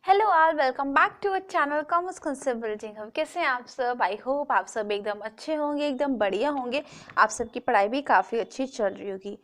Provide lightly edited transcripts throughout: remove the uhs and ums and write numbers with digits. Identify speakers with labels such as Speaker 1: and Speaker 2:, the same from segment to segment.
Speaker 1: Hello all, welcome back to our channel commerce concept building hub. कैसे हैं आप सब? आई होप आप सब एकदम अच्छे होंगे, एकदम बढ़िया होंगे। आप सबकी पढ़ाई भी काफ़ी अच्छी चल रही होगी।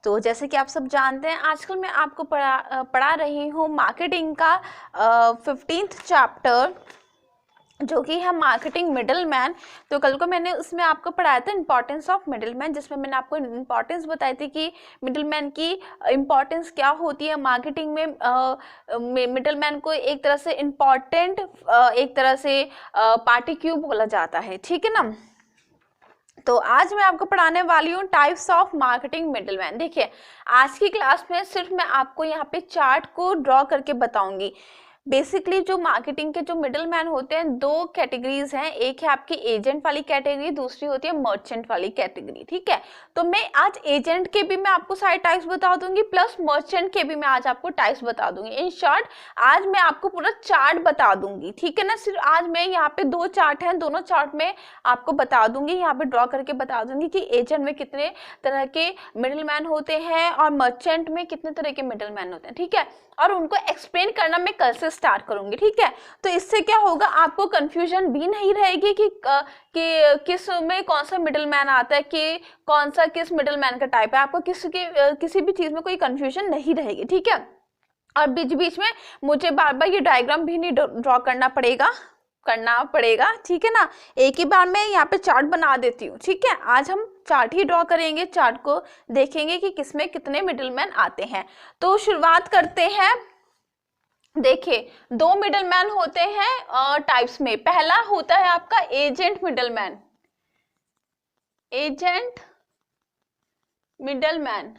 Speaker 1: तो जैसे कि आप सब जानते हैं, आजकल मैं आपको पढ़ा रही हूँ मार्केटिंग का 15th चैप्टर, जो कि है मार्केटिंग मिडल मैन। तो कल को मैंने उसमें आपको पढ़ाया था इंपॉर्टेंस ऑफ मिडल मैन, जिसमें मैंने आपको इंपॉर्टेंस बताई थी कि मिडल मैन की इंपॉर्टेंस क्या होती है मार्केटिंग में। मिडल मैन को एक तरह से इम्पॉर्टेंट, एक तरह से पार्टी क्यों बोला जाता है, ठीक है ना। तो आज मैं आपको पढ़ाने वाली हूँ टाइप्स ऑफ मार्केटिंग मिडलमैन। देखिए, आज की क्लास में सिर्फ मैं आपको यहाँ पे चार्ट को ड्रॉ करके बताऊंगी। बेसिकली जो मार्केटिंग के जो मिडलमैन होते हैं, दो कैटेगरीज हैं। एक है आपकी एजेंट वाली कैटेगरी, दूसरी होती है मर्चेंट वाली कैटेगरी, ठीक है। तो मैं आज एजेंट के भी मैं आपको सारे टाइप्स बता दूंगी, प्लस मर्चेंट के भी मैं आज आपको टाइप्स बता दूंगी। इन शॉर्ट आज मैं आपको पूरा चार्ट बता दूंगी, ठीक है ना। सिर्फ आज मैं यहाँ पे दो चार्ट हैं, दोनों चार्ट में आपको बता दूंगी, यहाँ पे ड्रॉ करके बता दूंगी कि एजेंट में कितने तरह के मिडलमैन होते हैं और मर्चेंट में कितने तरह के मिडलमैन होते हैं, ठीक है। और उनको एक्सप्लेन करना मैं कल से स्टार्ट करूंगी, ठीक है। तो इससे क्या होगा, आपको कंफ्यूजन भी नहीं रहेगी कि किस में कौन सा मिडलमैन आता है, कि कौन सा किस मिडलमैन का टाइप है। आपको किसी भी चीज में कोई कंफ्यूजन नहीं रहेगी, ठीक है। और बीच बीच में मुझे बार बार ये डायग्राम भी नहीं ड्रॉ करना पड़ेगा, ठीक है ना। एक ही बार मैं यहाँ पे चार्ट बना देती हूँ, ठीक है। आज हम चार्ट ही ड्रॉ करेंगे, चार्ट को देखेंगे कि किसमें कितने मिडलमैन आते हैं। तो शुरुआत करते हैं। देखिए, दो मिडलमैन होते हैं टाइप्स में। पहला होता है आपका एजेंट मिडलमैन। एजेंट मिडलमैन,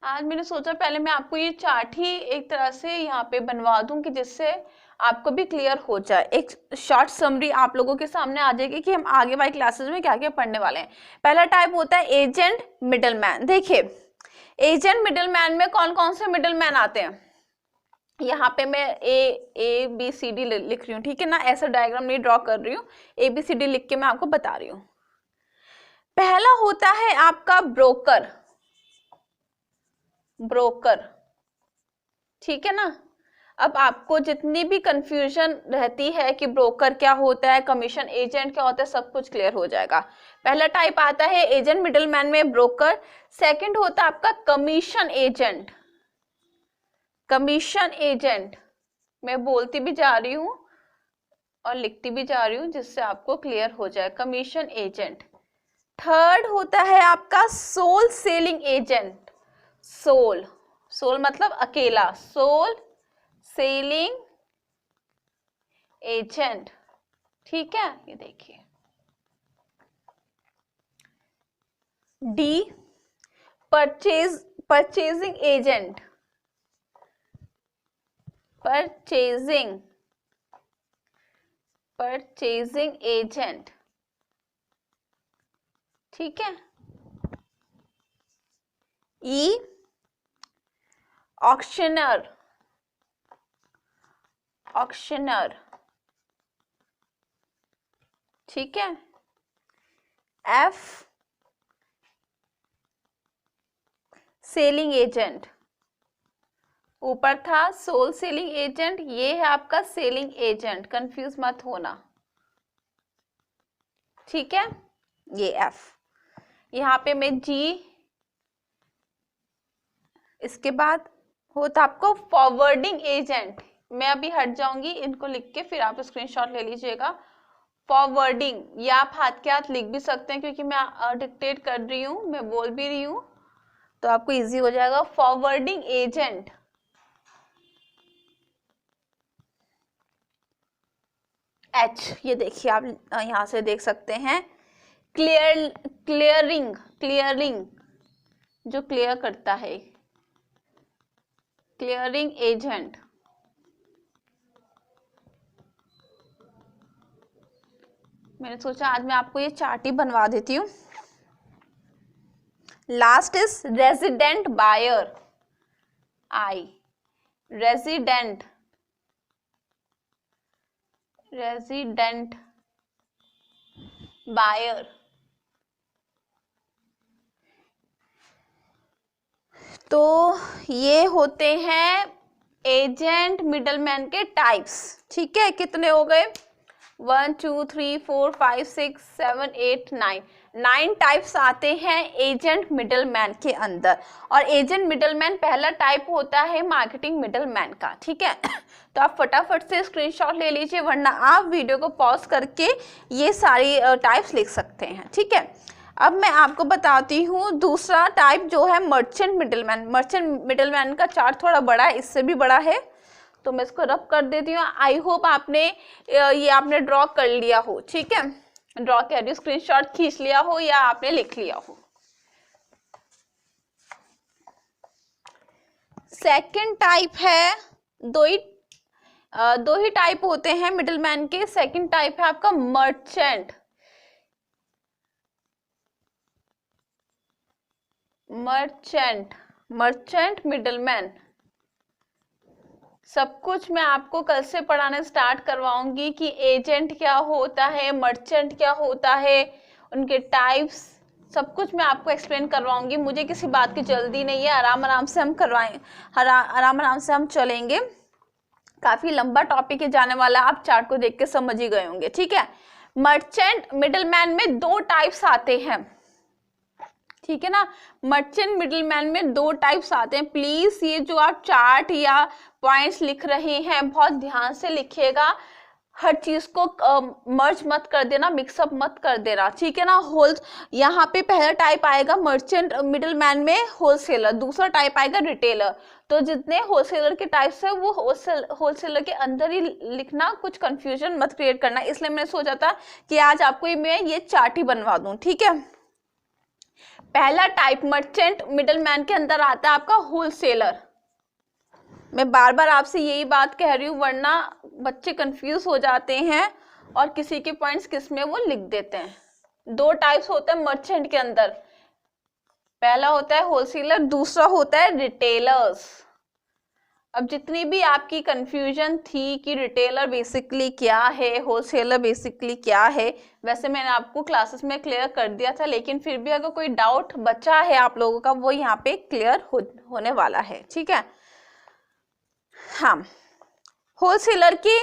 Speaker 1: आज मैंने सोचा पहले मैं आपको ये चार्ट ही एक तरह से यहाँ पे बनवा दूं कि जिससे आपको भी क्लियर हो जाए। एक शॉर्ट समरी आप लोगों के सामने आ जाएगी कि हम आगे वाली क्लासेस में क्या क्या पढ़ने वाले हैं। पहला टाइप होता है एजेंट मिडलमैन। देखिए, एजेंट मिडलमैन में कौन कौन से मिडलमैन आते हैं, यहाँ पे मैं ए बी सी डी लिख रही हूँ, ठीक है ना। ऐसा डायग्राम नहीं ड्रॉ कर रही हूँ, ए बी सी डी लिख के मैं आपको बता रही हूँ। पहला होता है आपका ब्रोकर। ब्रोकर, ठीक है ना। अब आपको जितनी भी कंफ्यूजन रहती है कि ब्रोकर क्या होता है, कमीशन एजेंट क्या होता है, सब कुछ क्लियर हो जाएगा। पहला टाइप आता है एजेंट मिडलमैन में ब्रोकर। सेकंड होता है आपका कमीशन एजेंट। कमीशन एजेंट मैं बोलती भी जा रही हूं और लिखती भी जा रही हूं जिससे आपको क्लियर हो जाए। Commission agent. थर्ड होता है आपका sole selling agent. Sole, sole मतलब अकेला, सोल सेलिंग एजेंट, ठीक है। ये देखिए, D purchasing agent. Purchasing agent, ठीक है। E auctioneer. ऑक्शनर, ठीक है। F selling agent. ऊपर था सोल सेलिंग एजेंट, ये है आपका सेलिंग एजेंट, कंफ्यूज मत होना, ठीक है। ये एफ, यहाँ पे मैं जी। इसके बाद होता आपको फॉरवर्डिंग एजेंट। मैं अभी हट जाऊंगी, इनको लिख के फिर आप स्क्रीनशॉट ले लीजिएगा। फॉरवर्डिंग, या आप हाथ के हाथ लिख भी सकते हैं क्योंकि मैं डिक्टेट कर रही हूँ, मैं बोल भी रही हूँ, तो आपको इजी हो जाएगा। Forwarding agent. एच, ये देखिए आप यहां से देख सकते हैं, क्लियरिंग जो क्लियर करता है, क्लियरिंग एजेंट। मैंने सोचा आज मैं आपको ये चार्ट ही बनवा देती हूँ। Last is resident buyer. I resident buyer. तो ये होते हैं एजेंट मिडलमैन के टाइप्स, ठीक है, कितने हो गए? 1 2 3 4 5 6 7 8 9 टाइप्स आते हैं एजेंट मिडलमैन के अंदर। और एजेंट मिडलमैन पहला टाइप होता है मार्केटिंग मिडलमैन का, ठीक है। तो आप फटाफट से स्क्रीनशॉट ले लीजिए, वरना आप वीडियो को पॉज करके ये सारी टाइप्स लिख सकते हैं, ठीक है। अब मैं आपको बताती हूँ दूसरा टाइप जो है मर्चेंट मिडलमैन। मर्चेंट मिडलमैन का चार्ट थोड़ा बड़ा है, इससे भी बड़ा है, तो मैं इसको रब कर देती हूँ। आई होप आपने ये आपने ड्रॉ कर लिया हो, ठीक है, ड्रॉ कर रही, स्क्रीनशॉट खींच लिया हो या आपने लिख लिया हो। सेकंड टाइप है, दो ही टाइप होते हैं मिडलमैन के। सेकंड टाइप है आपका मर्चेंट। Merchant middleman. सब कुछ मैं आपको कल से पढ़ाना स्टार्ट करवाऊंगी कि एजेंट क्या होता है, मर्चेंट क्या होता है, उनके टाइप्स, सब कुछ मैं आपको एक्सप्लेन करवाऊंगी। मुझे किसी बात की जल्दी नहीं है, आराम आराम से हम करवाएं, आराम आराम से हम चलेंगे। काफी लंबा टॉपिक है जाने वाला, आप चार्ट को देख के समझ ही गए होंगे, ठीक है। मर्चेंट मिडलमैन में दो टाइप्स आते हैं, ठीक है ना। मर्चेंट मिडलमैन में दो टाइप्स आते हैं। प्लीज ये जो आप चार्ट या पॉइंट्स लिख रहे हैं बहुत ध्यान से लिखिएगा, हर चीज को मर्ज मत कर देना, मिक्सअप मत कर देना, ठीक है ना। यहाँ पे पहला टाइप आएगा मर्चेंट मिडलमैन में होलसेलर, दूसरा टाइप आएगा रिटेलर। तो जितने होलसेलर के टाइप्स है वो होलसेलर के अंदर ही लिखना, कुछ कंफ्यूजन मत क्रिएट करना। इसलिए मैंने सोचा था कि आज आपको मैं ये चार्ट ही बनवा दूं, ठीक है। पहला टाइप मर्चेंट मिडलमैन के अंदर आता है आपका होलसेलर। मैं बार बार आपसे यही बात कह रही हूँ, वरना बच्चे कंफ्यूज हो जाते हैं और किसी के पॉइंट्स किस में वो लिख देते हैं। दो टाइप्स होते हैं मर्चेंट के अंदर, पहला होता है होलसेलर, दूसरा होता है रिटेलर्स। अब जितनी भी आपकी कंफ्यूजन थी कि रिटेलर बेसिकली क्या है, होलसेलर बेसिकली क्या है, वैसे मैंने आपको क्लासेस में क्लियर कर दिया था, लेकिन फिर भी अगर कोई डाउट बचा है आप लोगों का, वो यहाँ पे क्लियर होने वाला है, ठीक है। हाँ, होलसेलर की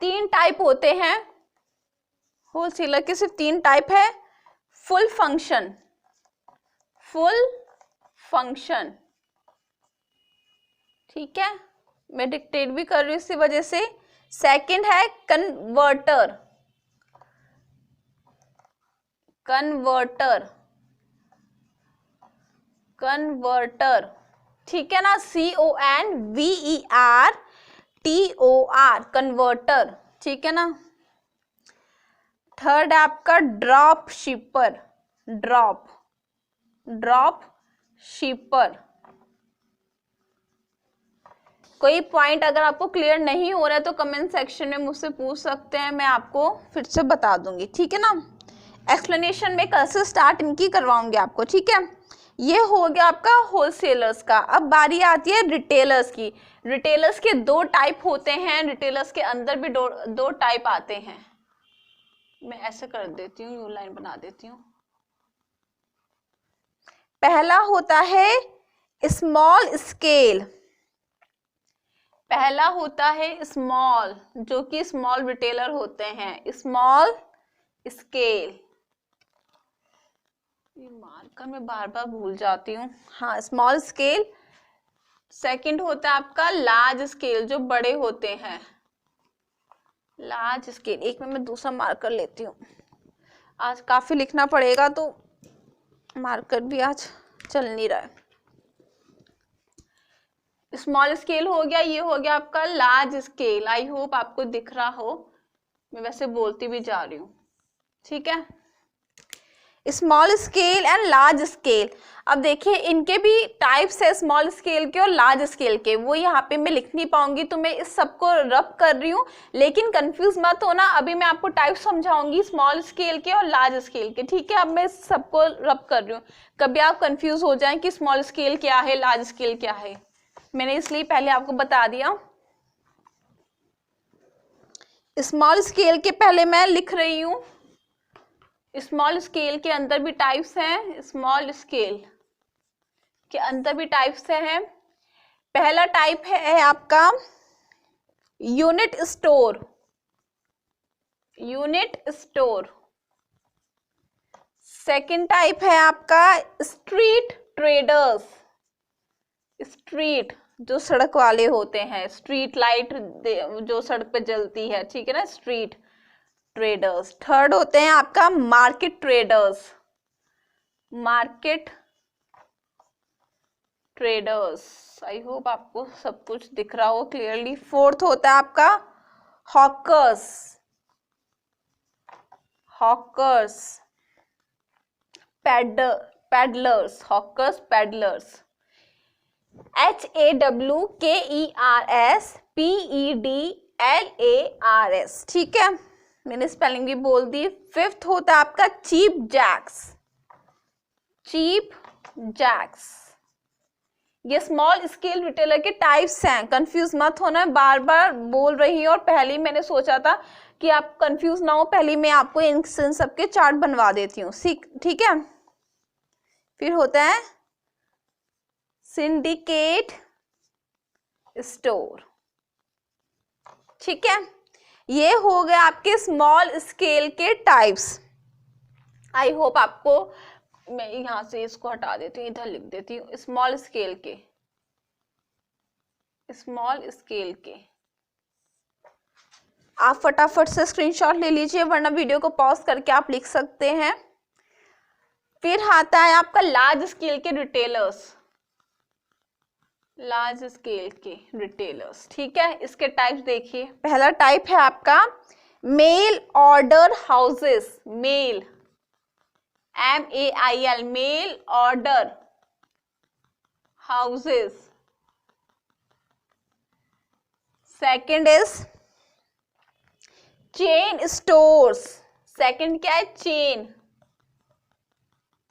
Speaker 1: तीन टाइप होते हैं। होलसेलर के सिर्फ तीन टाइप है। फुल फंक्शन, ठीक है, मैं डिक्टेट भी कर रही हूँ इसी वजह से। सेकंड है कन्वर्टर, ठीक है ना, CONVERTOR, कन्वर्टर, ठीक है ना। थर्ड है आपका ड्रॉप शिपर। कोई पॉइंट अगर आपको क्लियर नहीं हो रहा है तो कमेंट सेक्शन में मुझसे पूछ सकते हैं, मैं आपको फिर से बता दूंगी, ठीक है ना। एक्सप्लेनेशन में कल से स्टार्ट इनकी करवाऊंगी आपको, ठीक है। ये हो गया आपका होलसेलर्स का। अब बारी आती है रिटेलर्स की। रिटेलर्स के दो टाइप होते हैं, रिटेलर्स के अंदर भी दो टाइप आते हैं। मैं ऐसे कर देती हूँ, यू लाइन बना देती हूँ। पहला होता है स्मॉल स्केल, पहला होता है स्मॉल, जो कि स्मॉल रिटेलर होते हैं, स्मॉल स्केल। ये मार्कर मैं बार बार भूल जाती हूँ, हाँ, स्मॉल स्केल। सेकंड होता है आपका लार्ज स्केल, जो बड़े होते हैं, लार्ज स्केल। एक मिनट में दूसरा मार्कर लेती हूँ, आज काफी लिखना पड़ेगा तो मार्कर भी आज चल नहीं रहा है। स्मॉल स्केल हो गया, ये हो गया आपका लार्ज स्केल। आई होप आपको दिख रहा हो, मैं वैसे बोलती भी जा रही हूँ, ठीक है। Small scale and large scale. अब देखिए इनके भी टाइप्स है, स्मॉल स्केल के और लार्ज स्केल के। वो यहाँ पे मैं लिख नहीं पाऊंगी तो मैं इस सबको रब कर रही हूँ, लेकिन कंफ्यूज मत होना, अभी मैं आपको टाइप समझाऊंगी स्मॉल स्केल के और लार्ज स्केल के, ठीक है। अब मैं इस सबको रब कर रही हूँ, कभी आप कंफ्यूज हो जाए कि स्मॉल स्केल क्या है, लार्ज स्केल क्या है, मैंने इसलिए पहले आपको बता दिया। स्मॉल स्केल के पहले मैं लिख रही हूँ। स्मॉल स्केल के अंदर भी टाइप्स हैं, स्मॉल स्केल के अंदर भी टाइप्स हैं पहला टाइप है आपका unit store, unit store. Second type है आपका स्ट्रीट ट्रेडर्स, स्ट्रीट जो सड़क वाले होते हैं, स्ट्रीट लाइट जो सड़क पे जलती है, ठीक है ना, स्ट्रीट ट्रेडर्स। थर्ड होते हैं आपका market traders, market traders. I hope आपको सब कुछ दिख रहा हो क्लियरली। फोर्थ होता है आपका hawkers, hawkers, peddlers, hawkers peddlers, HAWKERS, ठीक है, मैंने स्पेलिंग भी बोल दी। फिफ्थ होता है आपका चीप जैक्स, चीप जैक्स। ये स्मॉल स्केल रिटेलर के टाइप्स हैं, कंफ्यूज मत होना, बार बार बोल रही हूँ और पहले ही मैंने सोचा था कि आप कंफ्यूज ना हो, पहले मैं आपको इन सबके चार्ट बनवा देती हूँ, ठीक है। फिर होता है सिंडिकेट स्टोर, ठीक है। ये हो गए आपके स्मॉल स्केल के टाइप्स। आई होप आपको, मैं यहां से इसको हटा देती हूँ, इधर लिख देती हूँ स्मॉल स्केल के, स्मॉल स्केल के। आप फटाफट से स्क्रीनशॉट ले लीजिए, वरना वीडियो को पॉज करके आप लिख सकते हैं। फिर आता है आपका लार्ज स्केल के रिटेलर्स, लार्ज स्केल के रिटेलर्स, ठीक है। इसके टाइप्स देखिए। पहला टाइप है आपका mail order houses, mail, MEAIL, mail order houses. Second is chain stores, second क्या है, chain,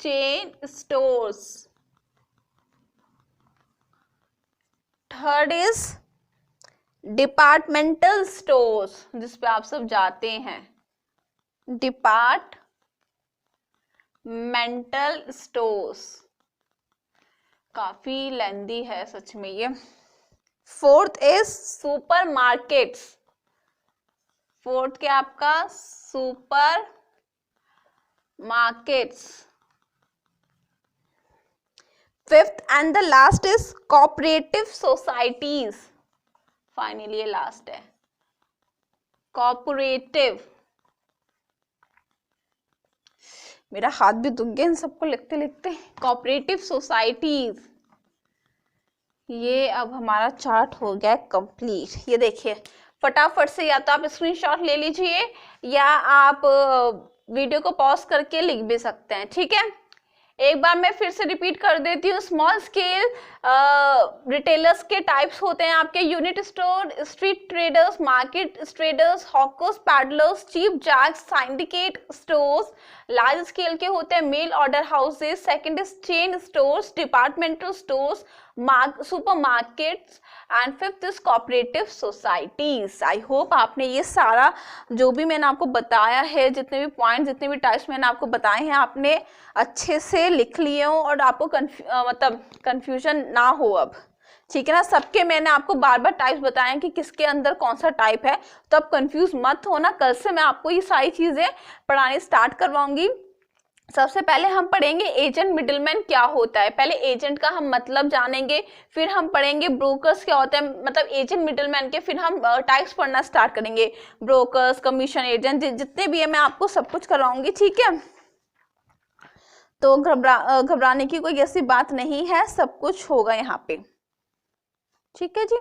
Speaker 1: chain stores. Third is departmental stores, जिस पे आप सब जाते हैं, डिपार्टमेंटल स्टोर्स, काफी लेंदी है सच में ये। Fourth is super markets, fourth क्या आपका, super markets. Fifth and the last is cooperative societies, finally ये लास्ट है, कोऑपरेटिव। मेरा हाथ भी दुख गया इन सबको लिखते लिखते। कोऑपरेटिव सोसाइटीज, ये अब हमारा चार्ट हो गया कंप्लीट। ये देखिए फटाफट से, या तो आप स्क्रीनशॉट ले लीजिए या आप वीडियो को पॉज करके लिख भी सकते हैं, ठीक है। एक बार मैं फिर से रिपीट कर देती हूँ। स्मॉल स्केल रिटेलर्स के टाइप्स होते हैं आपके unit store, street traders, market traders, hawkers, peddlers, cheap jacks, syndicate stores. Large scale के होते हैं mail order houses, second is chain stores, departmental stores, supermarkets, and fifth is cooperative societies. I hope आपने ये सारा जो भी मैंने आपको बताया है, जितने भी पॉइंट, जितने भी टाइप्स मैंने आपको बताए हैं, आपने अच्छे से लिख लिए हो और आपको मतलब कंफ्यूजन ना हो अब, ठीक है ना। सबके मैंने आपको बार बार टाइप्स बताए हैं कि किसके अंदर कौन सा टाइप है, तो अब कंफ्यूज मत होना। कल से मैं आपको ये सारी चीजें पढ़ाने स्टार्ट करवाऊंगी। सबसे पहले हम पढ़ेंगे एजेंट मिडिलमैन क्या होता है, पहले एजेंट का हम मतलब जानेंगे, फिर हम पढ़ेंगे ब्रोकर्स क्या होता है, मतलब एजेंट मिडिलमैन के, फिर हम टाइप्स पढ़ना स्टार्ट करेंगे, ब्रोकर्स, कमीशन एजेंट, जितने भी है मैं आपको सब कुछ करवाऊंगी, ठीक है। तो घबराने की कोई ऐसी बात नहीं है, सब कुछ होगा यहाँ पे, ठीक है जी।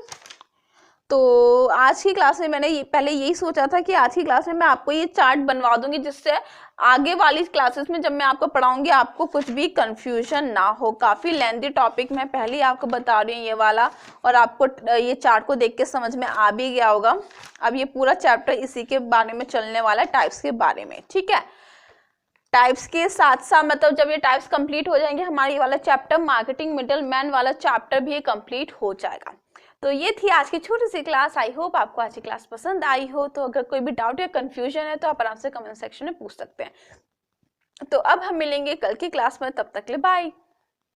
Speaker 1: तो आज की क्लास में मैंने पहले यही सोचा था कि आज की क्लास में मैं आपको ये चार्ट बनवा दूंगी, जिससे आगे वाली क्लासेस में जब मैं आपको पढ़ाऊंगी आपको कुछ भी कंफ्यूजन ना हो। काफ़ी लेंथी टॉपिक मैं पहले ही आपको बता रही हूँ ये वाला, और आपको ये चार्ट को देख के समझ में आ भी गया होगा। अब ये पूरा चैप्टर इसी के बारे में चलने वाला है, टाइप्स के बारे में, ठीक है। टाइप्स के साथ साथ मतलब जब ये टाइप्स कंप्लीट हो जाएंगे, हमारा ये वाला चैप्टर मार्केटिंग मिडल मैन वाला चैप्टर भी कंप्लीट हो जाएगा। तो ये थी आज की छोटी सी क्लास। आई होप आपको आज की क्लास पसंद आई हो। तो अगर कोई भी डाउट या कंफ्यूजन है तो आप आराम से कमेंट सेक्शन में पूछ सकते हैं। तो अब हम मिलेंगे कल की क्लास में, तब तक के लिए बाय।